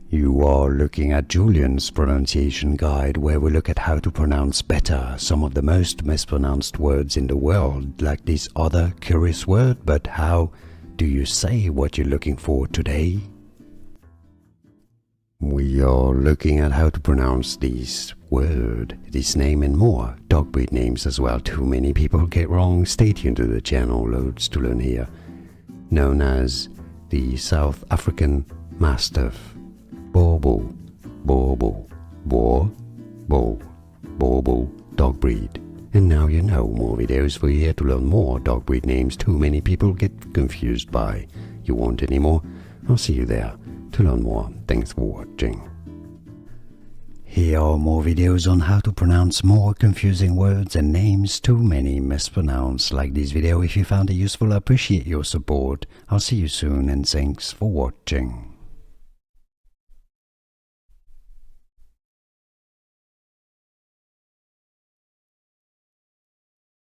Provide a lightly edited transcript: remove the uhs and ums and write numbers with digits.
You are looking at Julian's pronunciation guide, where we look at how to pronounce better some of the most mispronounced words in the world, like this other curious word. But how do you say what you're looking for today? We are looking at how to pronounce this word, this name, and more. Dog breed names as well. Too many people get wrong. Stay tuned to the channel, loads to learn here. Known as the South African Mastiff. Boerbel, Boerbel, Boerbel dog breed. And now you know. More videos for you here to learn more dog breed names too many people get confused by. You want any more? I'll see you there to learn more. Thanks for watching. Here are more videos on how to pronounce more confusing words and names too many mispronounced. Like this video if you found it useful. I appreciate your support. I'll see you soon and thanks for watching.